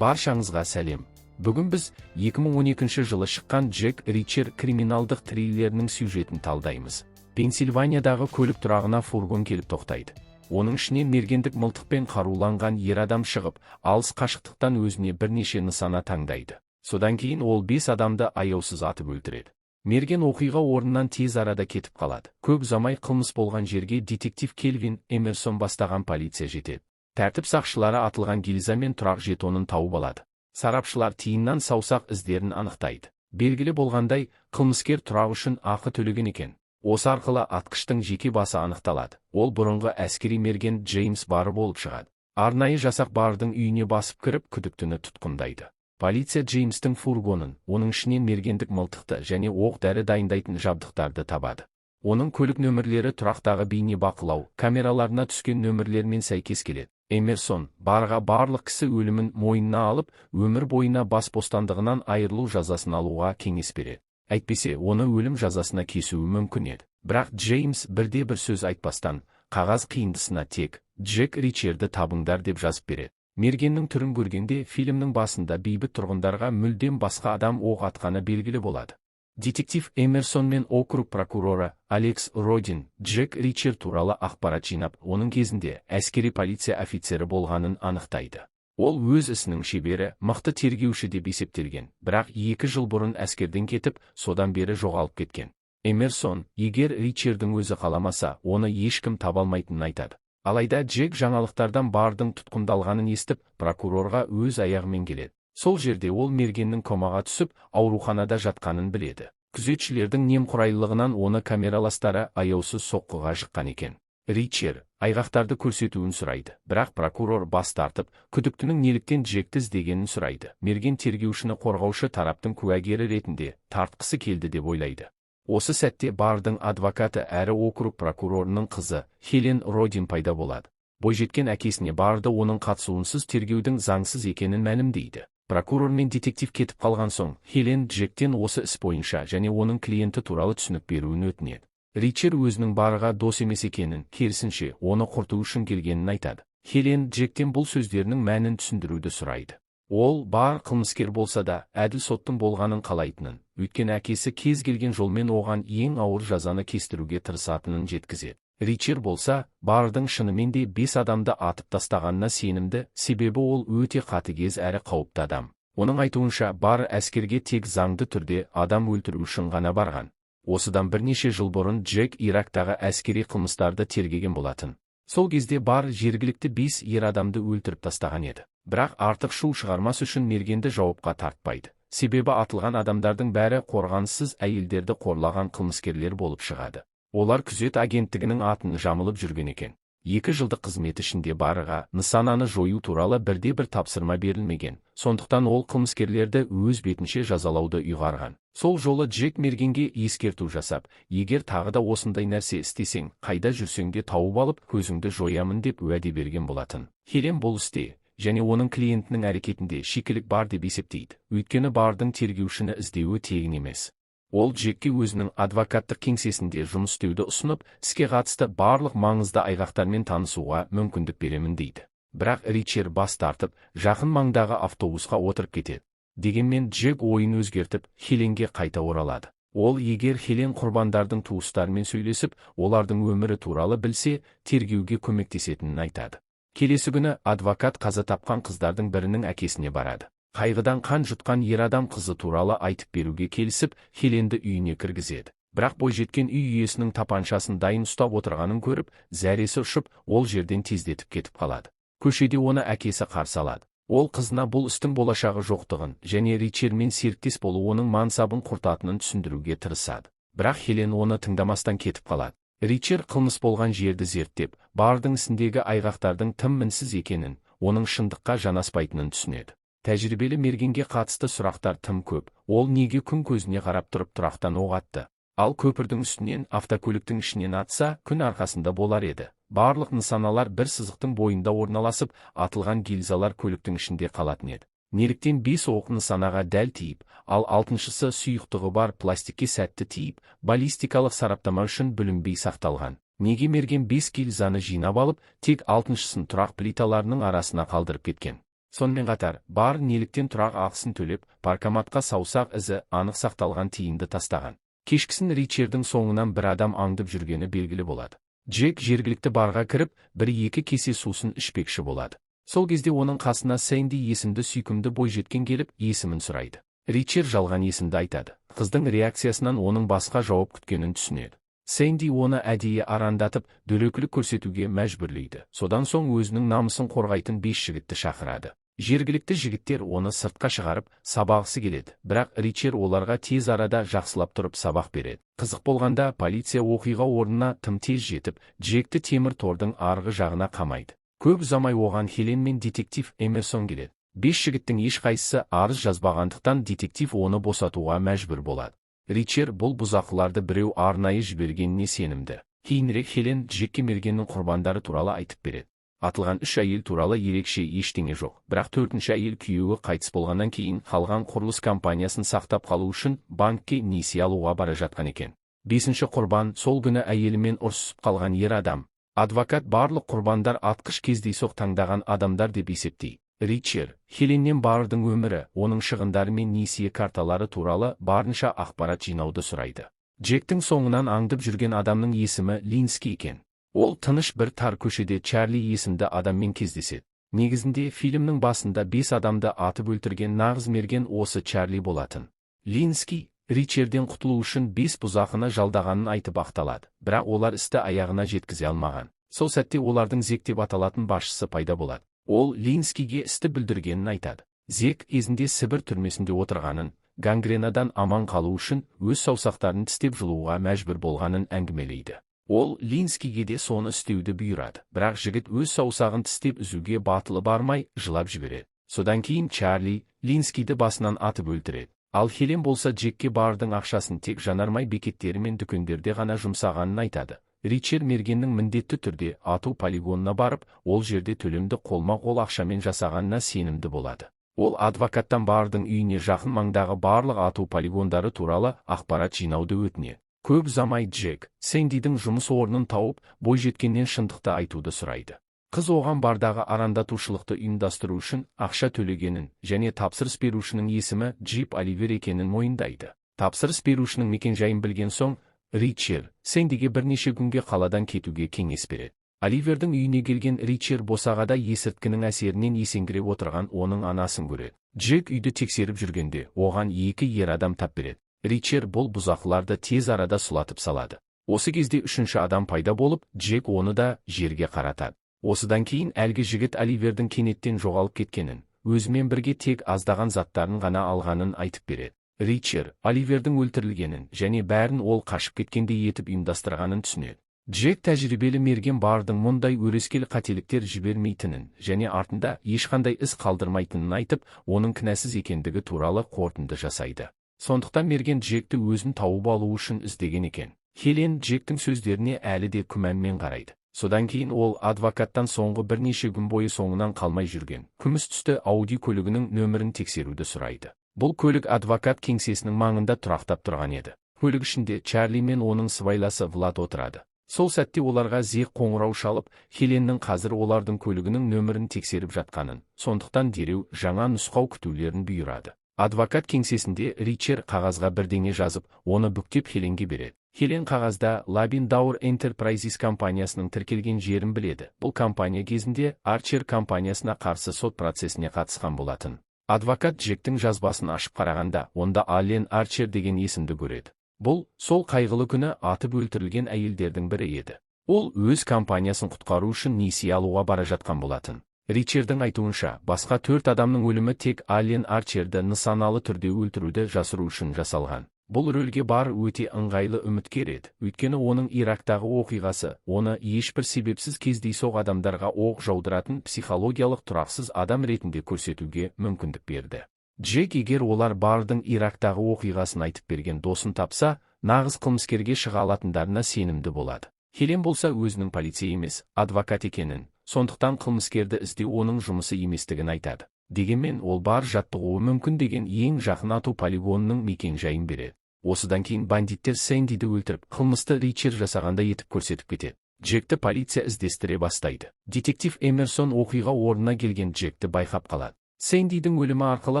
Баршаңызға сәлем. Бүгін біз 2012 жылы шыққан Джек Ричер криминалдық триллерінің сюжетін талдаймыз. Пенсильваниядағы көлік тұрағына фургон келіп тоқтайды. Оның ішінен мергендік мылтықпен қаруланған ер адам шығып, алыс қашықтықтан өзіне бірнеше нысана таңдайды. Содан кейін ол 5 адамды аяусыз атып өлтіреді. Мерген оқиға орнынан тез арада кетіп қалады. Көп ұзамай қылмыс болған жерге детектив Келвин Эмерсон бастаған полиция жетеді. Тәртіп сақшылары атылған гильза мен тұрақ жетонын тауып алады. Сарапшылар тиыннан саусақ іздерін анықтайды. Белгілі болғандай, қылмыскер тұрақ үшін ақы төлеген екен. Осы арқылы атқыштың жеке басы анықталады. Ол бұрынғы әскери мерген Джеймс Барр болып шығады. Арнайы жасақ Бардың үйіне басып кіріп, күдіктіні тұтқындайды. Полиция Джеймстің фургонын, оның ішінен мергендік мылтықты және оқ-дәрі дайындайтын жабдықтарды табады. Оның көлік нөмірлері тұрақтағы бейнебақылау камераларына түскен нөмірлермен сәйкес келеді. Эмерсон Барға барлық кісі өлімін мойнына алып, өмір бойына бас бостандығынан айырылу жазасын алуға кеңес береді. Әйтпесе, оны өлім жазасына кесуі мүмкін еді. Бірақ Джеймс бірде-бір сөз айтпастан, қағаз қиындысына тек Джек Ричерді табыңдар деп жазып береді. Мергеннің түрін көргенде фильмнің басында бейбіт тұрғындарға мүлдем басқа адам оқ атқаны белгілі болады. Детектив Эмерсон мен округ прокуроры Алекс Родин Джек Ричер туралы ақпарат жинап, оның кезінде әскери полиция офицері болғанын анықтайды. Ол өз ісінің шебері, мықты тергеуші деп есептелген, бірақ 2 жыл бұрын әскерден кетіп, содан бері жоғалып кеткен. Эмерсон, егер Ричердің өзі қаламаса, оны ешкім таба алмайтынын айтады. Алайда Джек жаңалықтардан Бардың тұтқындалғанын естіп, прокурорға өз аяғымен келеді. Сол жерде ол мергеннің комаға түсіп, ауруханада жатқанын біледі. Күзетшілердің немқұрайлылығынан оны камераластары аяусыз соққыға жыққан екен. Ричер айғақтарды көрсетуін сұрайды, бірақ прокурор бас тартып, күдіктінің неліктен Джекті іздегенін сұрайды. Мерген тергеушіні қорғаушы тараптың куәгері ретінде тартқысы келді деп ойлайды. Осы сәтте Бардың адвокаты әрі округ прокурорының қызы Хелен Родин пайда болады. Бойжеткен әкесіне Барды оның қатысуынсыз тергеудің заңсыз екенін мәлімдейді. Прокурор мен детектив кетіп қалған соң, Хелен Джектен осы іс бойынша және оның клиенті туралы түсінік беруін өтінеді. Ричер өзінің Барға дос емес екенін, керісінше, оны құрту үшін келгенін айтады. Хелен Джектен бұл сөздерінің мәнін түсіндіруді сұрайды. Ол Бар қылмыскер болса да, әділ соттың болғанын қалайтынын, өйткені әкесі кез келген жолмен оған ең ауыр жазаны кестіруге тырысатынын жеткізеді. Ричер болса, Бардың шынымен де 5 адамды атып тастағанына сенімді, себебі ол өте қатыгез әрі қауіпті адам. Оның айтуынша, Бар әскерге тек заңды түрде адам өлтіру үшін ғана барған. Осыдан бірнеше жыл бұрын Джек Ирактағы әскери қылмыстарды тергеген болатын. Сол кезде Бар жергілікті 5 ер адамды өлтіріп тастаған еді. Бірақ артық шу шығармас үшін мергенді жауапқа тартпайды. Себебі атылған адамдардың бәрі қорғансыз әйелдерді қорлаған қылмыскерлер болып шығады. Олар күзет агенттігінің атын жамылып жүрген екен. 2 жылдық қызмет ішінде Барға нысананы жою туралы бірде-бір тапсырма берілмеген. Сондықтан ол қылмыскерлерді өз бетінше жазалауды ұйғарған. Сол жолы Джек мергенге ескерту жасап, егер тағы да осындай нәрсе істесең, қайда жүрсең де тауып алып, көзіңді жоямын деп уәде берген болатын. Хелен бұл істе және оның клиентінің әрекетінде шикілік бар деп есептейді. Өйткені Бардың тергеушіні іздеуі тегін емес. Ол Джекке өзінің адвокаттық кеңсесінде жұмыс істеуді ұсынып, іске қатысты барлық маңызды айғақтармен танысуға мүмкіндік беремін дейді. Бірақ Ричер бас тартып, жақын маңдағы автобусқа отырып кетеді. Дегенмен Джек ойын өзгертіп, Хеленге қайта оралады. Ол егер Хелен құрбандардың туыстарымен сөйлесіп, олардың өмірі туралы білсе, тергеуге көмектесетінін айтады. Келесі күні адвокат қаза тапқан қыздардың бірінің әкесіне барады. Қайғыдан қан жұтқан ер адам қызы туралы айтып беруге келісіп, Хеленді үйіне кіргізеді. Бірақ бойжеткен үй иесінің тапаншасын дайын ұстап отырғанын көріп, зәресі ұшып, ол жерден тездетіп кетіп қалады. Көшеде оны әкесі қарсы алады. Ол қызына бұл істің болашағы жоқтығын және Ричермен серіктес болу оның мансабын құртатынын түсіндіруге тырысады. Бірақ Хелен оны тыңдамастан кетіп қалады. Ричер қылмыс болған жерді зерттеп, Бардың ісіндегі айғақтардың тым мінсіз екенін, оның шындыққа жанаспайтынын түсінеді. Тәжірибелі мергенге қатысты сұрақтар тым көп. Ол неге күн көзіне қарап тұрып тұрақтан оқ атты? Ал көпірдің үстінен, автокөліктің ішінен атса, күн арқасында болар еді. Барлық нысаналар бір сызықтың бойында орналасып, атылған гильзалар көліктің ішінде қалатын еді. Неліктен 5 оқ нысанаға дәл тиіп, ал 6-шысы сұйықтығы бар пластикке сәтті тиіп, баллистикалық сараптама үшін бүлінбей сақталған. Неге мерген 5 гильзаны жинап алып, тек 6-шысын тұрақ плиталарының арасына қалдырып кеткен? Сонымен қатар, бар неліктен тұрақ ақысын төлеп, паркоматқа саусақ ізі анық сақталған тиынды тастаған. Кешкісін Ричердің соңынан бір адам аңдып жүргені белгілі болады. Джек жергілікті барға кіріп, 1-2 кесе сусын ішпекші болады. Сол кезде оның қасына Сэнди есімді сүйкімді бойжеткен келіп, есімін сұрайды. Ричард жалған есімді айтады. Қыздың реакциясынан оның басқа жауап күткенін түсінеді. Сэнди оны әдейі арандатып, дөрекілік көрсетуге мәжбүрлейді. Содан соң өзінің намысын қорғайтын 5 жігітті шақырады. Жергілікті жігіттер оны сыртқа шығарып, сабағысы келеді, бірақ Ричард оларға тез арада жақсылап тұрып сабақ береді. Қызық болғанда, полиция оқиға орнына тым тез жетіп, Джекті темір тордың арғы жағына қамайды. Көп ұзамай оған Хелен мен детектив Эмерсон келеді. 5 жігіттің ешқайсысы арыз жазбағандықтан детектив оны босатуға мәжбүр болады. Ричард бұл бұзақыларды біреу арнайы жібергеніне сенімді. Кейінірек Хелен Джекке мергеннің құрбандары туралы айтып береді. Атылған 3 әйел туралы ерекше ештеңе жоқ, бірақ 4-ші әйел күйеуі қайтыс болғаннан кейін қалған құрылыс компаниясын сақтап қалу үшін банкке несие алуға бара жатқан екен. 5-ші құрбан сол күні әйелімен ұрсысып қалған ер адам. Адвокат барлық құрбандар атқыш кездейсоқ таңдаған адамдар деп есептейді. Ричард Хеленнен бардың өмірі, оның шығындары мен несие карталары туралы барынша ақпарат жинауды сұрайды. Джектің соңынан аңдып жүрген адамның есімі Лински екен. Ол тыныш бір тар көшеде Чарли есімді адаммен кездеседі. Негізінде фильмнің басында 5 адамды атып өлтірген нағыз мерген осы Чарли болатын. Лински Ричардтен құтылу үшін 5 бұзақыны жалдағанын айтып ақталады, бірақ олар істі аяғына жеткізе алмаған. Сол сәтте олардың Зек деп аталатын басшысы пайда болады. Ол Линскиге істі білдіргенін айтады. Зек кезінде Сібір түрмесінде отырғанын, гангренадан аман қалу үшін өз саусақтарын тістеп жұлуға мәжбүр болғанын әңгімелейді. Ол Линскиге де соны істеуді бұйырады, бірақ жігіт өз саусағын тістеп үзуге батылы бармай жылап жібереді. Содан кейін Чарли Линскиді басынан атып өлтіреді. Ал Хелен болса Джекке бардың ақшасын тек жанармай бекеттері мен дүкендерде ғана жұмсағанын айтады. Ричард мергеннің міндетті түрде ату полигонына барып, ол жерде төлемді қолма-қол ақшамен жасағанына сенімді болады. Ол адвокаттан бардың үйіне жақын маңдағы барлық ату полигондары туралы ақпарат жинауды өтінеді. Көп ұзамай Джек Сэндидің жұмыс орнын тауып, бойжеткеннен шындықты айтуды сұрайды. Қыз оған бардағы арандатушылықты ұйымдастыру үшін ақша төлегенін және тапсырыс берушінің есімі Джип Оливер екенін мойындайды. Тапсырыс берушінің мекенжайын білген соң, Ричард Сэндиге бірнеше күнге қаладан кетуге кеңес береді. Оливердің үйіне келген Ричард босағада есірткінің әсерінен есеңгіреп отырған оның анасын көреді. Джек үйді тексеріп жүргенде, оған 2 ер адам тап береді. Ричард бұл бұзақыларды тез арада сұлатып салады. Осы кезде 3-ші адам пайда болып, Джек оны да жерге қаратады. Осыдан кейін әлгі жігіт Оливердің кенеттен жоғалып кеткенін, өзімен бірге тек аздаған заттарын ғана алғанын айтып береді. Ричард Оливердің өлтірілгенін және бәрін ол қашып кеткендей етіп ұйымдастырғанын түсінеді. Джек тәжірибелі мерген бардың мұндай өрескел қателіктер жібермейтінін және артында ешқандай із қалдырмайтынын айтып, оның кінәсіз екендігі туралы қорытынды жасайды. Сондықтан мерген Джекті өзін тауып алу үшін іздеген екен. Хелен Джектің сөздеріне әлі де күмәнмен қарайды. Содан кейін ол адвокаттан соңғы бірнеше күн бойы соңынан қалмай жүрген күміс түсті Ауди көлігінің нөмірін тексеруді сұрайды. Бұл көлік адвокат кеңсесінің маңында тұрақтап тұрған еді. Көлік ішінде Чарли мен оның сыбайласы Влад отырады. Сол сәтте оларға Зек қоңырау шалып, Хеленнің қазір олардың көлігінің нөмірін тексеріп жатқанын, сондықтан дереу жаңа нұсқау күтулерін бұйырады. Адвокат кеңсесінде Ричард қағазға бірдеңе жазып, оны бүктеп Хеленге береді. Хелен қағазда Labin Daur Enterprises компаниясының тіркелген жерін біледі. Бұл компания кезінде Archer компаниясына қарсы сот процесіне қатысқан болатын. Адвокат Джектің жазбасын ашып қарағанда, онда Аллен Арчер деген есімді көреді. Бұл сол қайғылы күні атып өлтірілген әйелдердің бірі еді. Ол өз компаниясын құтқару үшін несие алуға бара жатқан болатын. Ричардтың айтуынша, басқа 4 адамның өлімі тек Аллен Арчерді нысаналы түрде өлтіруді жасыру үшін жасалған. Бұл рөлге бар өте ыңғайлы үміткер еді, өйткені оның Ирактағы оқиғасы оны ешбір себепсіз кездейсоқ адамдарға оқ жаудыратын психологиялық тұрақсыз адам ретінде көрсетуге мүмкіндік берді. Джек егер олар бардың Ирактағы оқиғасын айтып берген досын тапса, нағыз қылмыскерге шыға алатындарына сенімді болады. Хелен болса өзінің полиция емес, адвокат екенін, сондықтан қылмыскерді іздеу оның жұмысы еместігін айтады. Дегенмен ол бар жаттығуы мүмкін деген ең жақын ату полигонының мекен-жайын береді. Осыдан кейін бандиттер Сэндиді өлтіріп, қылмысты Ричард жасағанда етіп көрсетіп кетеді. Джекті полиция іздестіре бастайды. Детектив Эмерсон оқиға орнына келген Джекті байқап қалады. Сэндидің өлімі арқылы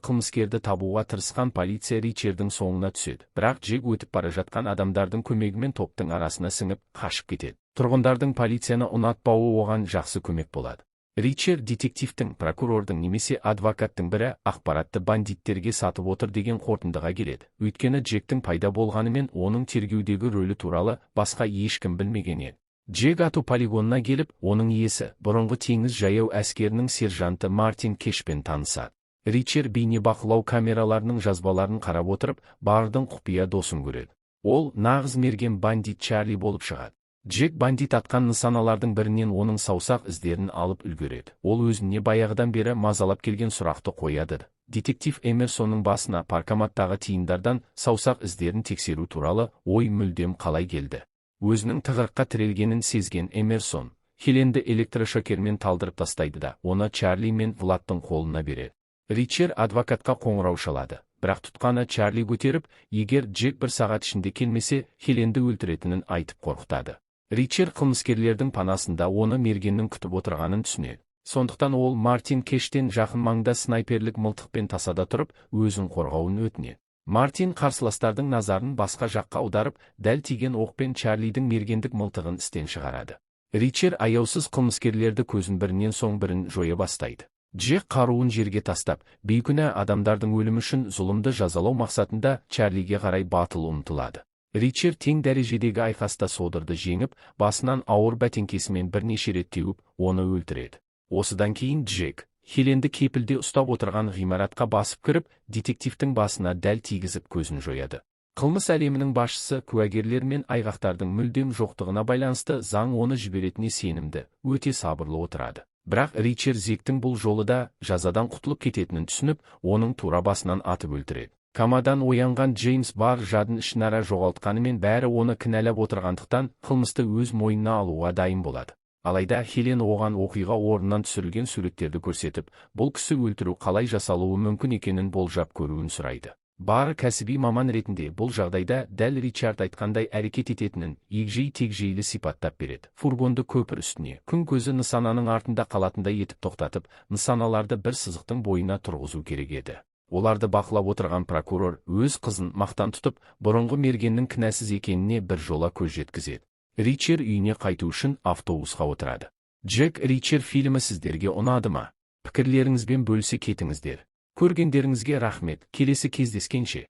қылмыскерді табуға тырысқан полиция Ричердің соңына түседі, бірақ Джек өтіп бара жатқан адамдардың көмегімен топтың арасына сіңіп, қашып кетеді. Тұрғындардың полицияны ұнатпауы оған жақсы көмек болады. Ричер детективтің, прокурордың немесе адвокаттың бірі ақпаратты бандиттерге сатып отыр деген қорытындыға келеді. Өйткені Джектің пайда болғанымен оның тергеудегі рөлі туралы басқа ешкім білмеген еді. Джек ату полигонына келіп, оның иесі, бұрынғы теңіз жаяу әскерінің сержанты Мартин Кешпен танысады. Ричер бейнебақылау камераларының жазбаларын қарап отырып, бардың құпия досын көреді. Ол нағыз мерген бандит Чарли болып шығады. Джек бандит атқан нысаналардың бірінен оның саусақ іздерін алып үлгереді. Ол өзіне баяғыдан бері мазалап келген сұрақты қояды. Детектив Эмерсонның басына паркоматтағы тиындардан саусақ іздерін тексеру туралы ой мүлдем қалай келді. Өзінің тығырыққа тірелгенін сезген Эмерсон, Хеленді электрошокермен талдырып тастайды да, оны Чарли мен Владтың қолына береді. Ричер адвокатқа қоңырау шалады, бірақ тұтқаны Чарли көтеріп, егер Джек бір сағат ішінде келмесе, Хеленді өлтіретінін айтып қорқытады. Ричер қылмыскерлердің панасында оны мергеннің күтіп отырғанын түсінеді. Сондықтан ол Мартин Кештен жақын маңда снайперлік мылтықпен тасада тұрып, өзін қорғауын өтінеді. Мартин қарсыластардың назарын басқа жаққа аударып, дәл тиген оқпен Чарлидің мергендік мылтығын істен шығарады. Ричер аяусыз қылмыскерлерді көзін бірінен соң бірін жоя бастайды. Джек қаруын жерге тастап, бейкүнә адамдардың өлімі үшін зұлымды жазалау мақсатында Чарлиге қарай батыл ұмтылады. Ричер тең дәрежедегі айқаста содырды жеңіп, басынан ауыр бәтеңкесімен бірнеше рет теуіп, оны өлтіреді. Осыдан кейін Джек Хеленді кепілде ұстап отырған ғимаратқа басып кіріп, детективтің басына дәл тигізіп көзін жояды. Қылмыс әлемінің басшысы куәгерлер мен айғақтардың мүлдем жоқтығына байланысты заң оны жіберетіне сенімді, өте сабырлы отырады. Бірақ Ричер Зектің бұл жолы да жазадан құтылып кететінін түсініп, оның тура басынан атып өлтіреді. Комадан оянған Джеймс бар жадын ішінара жоғалтқанымен бәрі оны кінәлап отырғандықтан қылмысты өз мойнына алуға дайын болады. Алайда Хелен оған оқиға орнынан түсірілген суреттерді көрсетіп, бұл кісі өлтіру қалай жасалуы мүмкін екенін болжап көруін сұрайды. Бары кәсіби маман ретінде бұл жағдайда дәл Ричард айтқандай әрекет ететінін егжей-тегжейлі сипаттап береді. Фургонды көпір үстіне, күн көзі нысананың артында қалатындай етіп тоқтатып, нысаналарды бір сызықтың бойына тұрғызу керек еді. Оларды бақылап отырған прокурор өз қызын мақтан тұтып, бұрынғы мергеннің кінәсіз екеніне бір жола көз жеткізеді. Ричер үйіне қайту үшін автобусқа отырады. Джек Ричер фильмі сіздерге ұнады ма? Пікірлеріңізбен бөлісе кетіңіздер. Көргендеріңізге рахмет, келесі кездескенше.